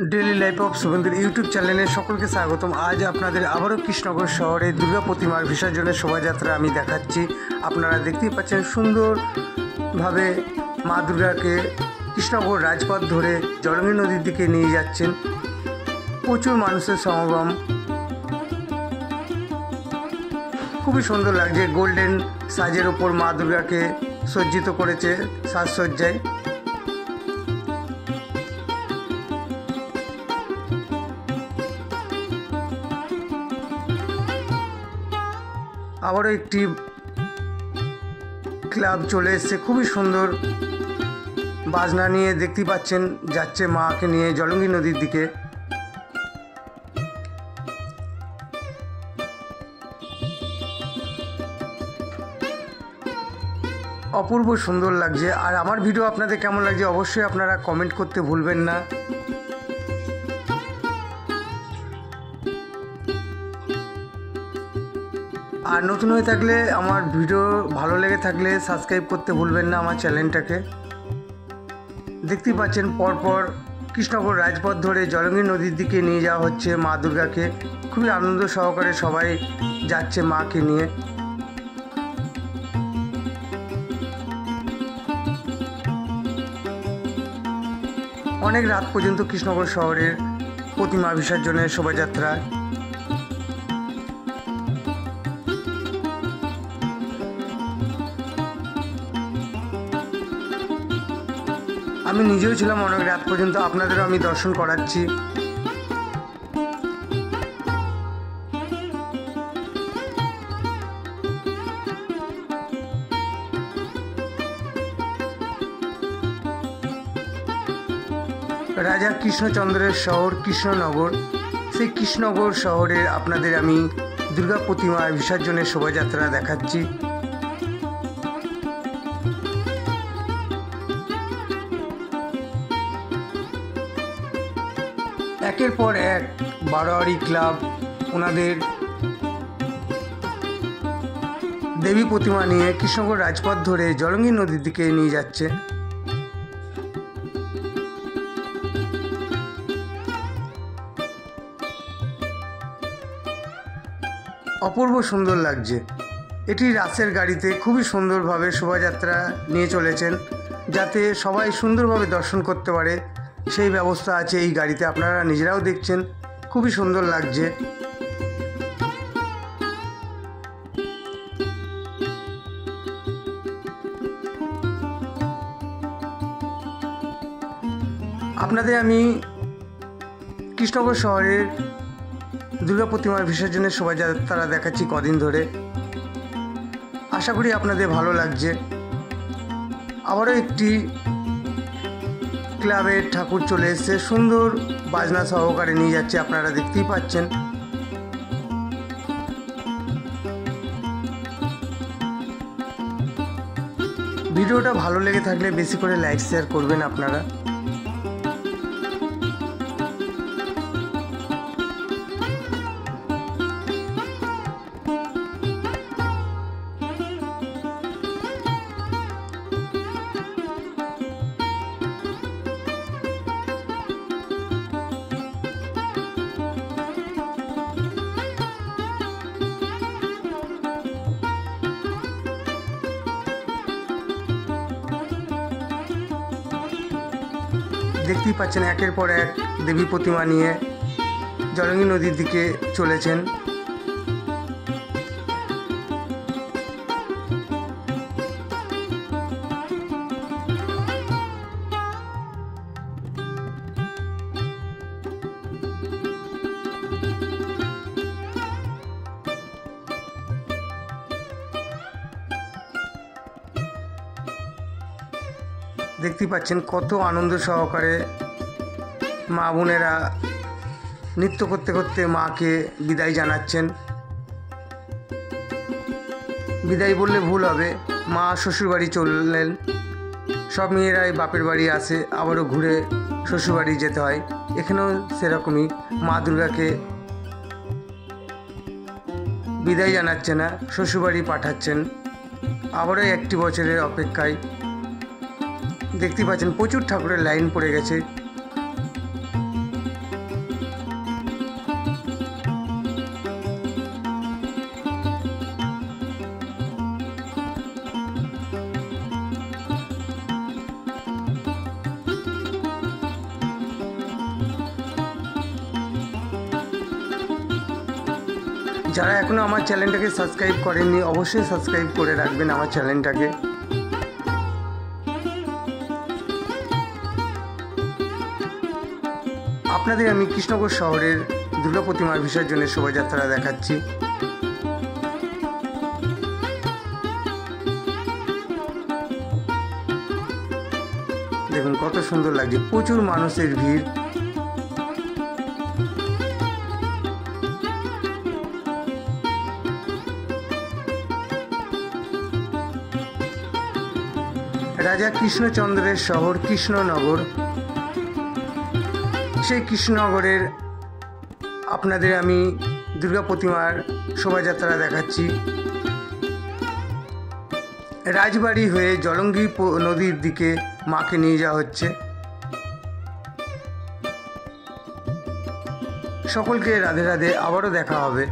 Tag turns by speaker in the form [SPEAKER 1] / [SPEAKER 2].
[SPEAKER 1] Daily life of शुभेंदुर YouTube चैनले सकलके स्वागतम। आज आपनादेर आबारो कृष्णनगर शहरे दुर्गा प्रतिमार विसर्जনের शोभायात्रा आमी देखाচ্ছি। আপনারা দেখতেই পাচ্ছেন সুন্দরভাবে মা দুর্গাকে কৃষ্ণনগর রাজপথ ধরে জলঙ্গি নদীর দিকে নিয়ে যাচ্ছেন। প্রচুর মানুষের সমাগম, খুবই সুন্দর লাগছে। গোল্ডেন সাজের ওপর মা দুর্গাকে সজ্জিত করেছে সাজসজ্জায়। আবারও একটি ক্লাব চলে এসেছে, খুবই সুন্দর বাজনা নিয়ে দেখতে পাচ্ছেন যাচ্ছে মাকে নিয়ে জলঙ্গি নদীর দিকে। অপূর্ব সুন্দর লাগছে। আর আমার ভিডিও আপনাদের কেমন লাগছে অবশ্যই আপনারা কমেন্ট করতে ভুলবেন না। আর নতুন হয়ে থাকলে আমার ভিডিও ভালো লেগে থাকলে সাবস্ক্রাইব করতে ভুলবেন না আমার চ্যানেলটাকে। দেখতেই পাচ্ছেন পরপর কৃষ্ণনগর রাজপথ ধরে জলঙ্গি নদীর দিকে নিয়ে যাওয়া হচ্ছে মা দুর্গাকে। খুবই আনন্দ সহকারে সবাই যাচ্ছে মাকে নিয়ে। অনেক রাত পর্যন্ত কৃষ্ণনগর শহরের প্রতিমা বিসর্জনের শোভাযাত্রা। আমি নিজেও ছিলাম অনেক রাত পর্যন্ত, আপনাদেরও আমি দর্শন করাচ্ছি। রাজা কৃষ্ণচন্দ্রের শহর কৃষ্ণনগর, সেই কৃষ্ণনগর শহরের আপনাদের আমি দুর্গা প্রতিমা বিসর্জনের শোভাযাত্রা দেখাচ্ছি। একের পর এক বারোয়ারি ক্লাব ওনাদের দেবী প্রতিমা নিয়ে কৃষ্ণনগর রাজপথ ধরে জলঙ্গি নদীর দিকে নিয়ে যাচ্ছে। অপূর্ব সুন্দর লাগছে। এটি রাসের গাড়িতে খুবই সুন্দরভাবে শোভাযাত্রা নিয়ে চলেছেন, যাতে সবাই সুন্দরভাবে দর্শন করতে পারে সেই ব্যবস্থা আছে এই গাড়িতে। আপনারা নিজেরাও দেখছেন, খুবই সুন্দর লাগছে। আপনাদের আমি কৃষ্ণনগর শহরের দুর্গা প্রতিমার বিসর্জনের শোভাযাত্রা দেখাচ্ছি কদিন ধরে। আশা করি আপনাদের ভালো লাগছে। আবারও একটি ক্লাবের ঠাকুর চলে এসেছে, সুন্দর বাজনা সহকারে নিয়ে যাচ্ছে, আপনারা দেখতেই পাচ্ছেন। ভিডিওটা ভালো লেগে থাকলে বেশি করে লাইক শেয়ার করবেন আপনারা। দেখতেই পাচ্ছেন একের পর এক দেবী প্রতিমা নিয়ে জলঙ্গি নদীর দিকে চলেছেন। দেখতে পাচ্ছেন কত আনন্দ সহকারে মা বোনেরা নৃত্য করতে করতে মাকে বিদায় জানাচ্ছেন। বিদায় বললে ভুল হবে, মা শ্বশুরবাড়ি চললেন। সব মেয়েরাই বাপের বাড়ি আসে, আবারও ঘুরে শ্বশুরবাড়ি যেতে হয়। এখানেও সেরকমই মা দুর্গাকে বিদায় জানাচ্ছে না, শ্বশুরবাড়ি পাঠাচ্ছেন। আবারও একটি বছরের অপেক্ষায়। দেখতে পাচ্ছেন প্রচুর ঠাকুরের লাইন পড়ে গেছে। যারা এখনও আমার চ্যানেলটাকে সাবস্ক্রাইব করেননি অবশ্যই সাবস্ক্রাইব করে রাখবেন আমার চ্যানেলটাকে। আপনাদের আমি কৃষ্ণনগর শহরের দুর্গা প্রতিমার বিসর্জনের শোভাযাত্রা দেখাচ্ছি। দেখুন কত সুন্দর লাগছে, প্রচুর মানুষের ভিড়। রাজা কৃষ্ণচন্দ্রের শহর কৃষ্ণনগর, সেই কৃষ্ণনগরের আপনাদের আমি দুর্গা প্রতিমার শোভাযাত্রা দেখাচ্ছি। রাজবাড়ি হয়ে জলঙ্গি নদীর দিকে মাকে নিয়ে যাওয়া হচ্ছে। সকলকে রাধে রাধে, আবারও দেখা হবে।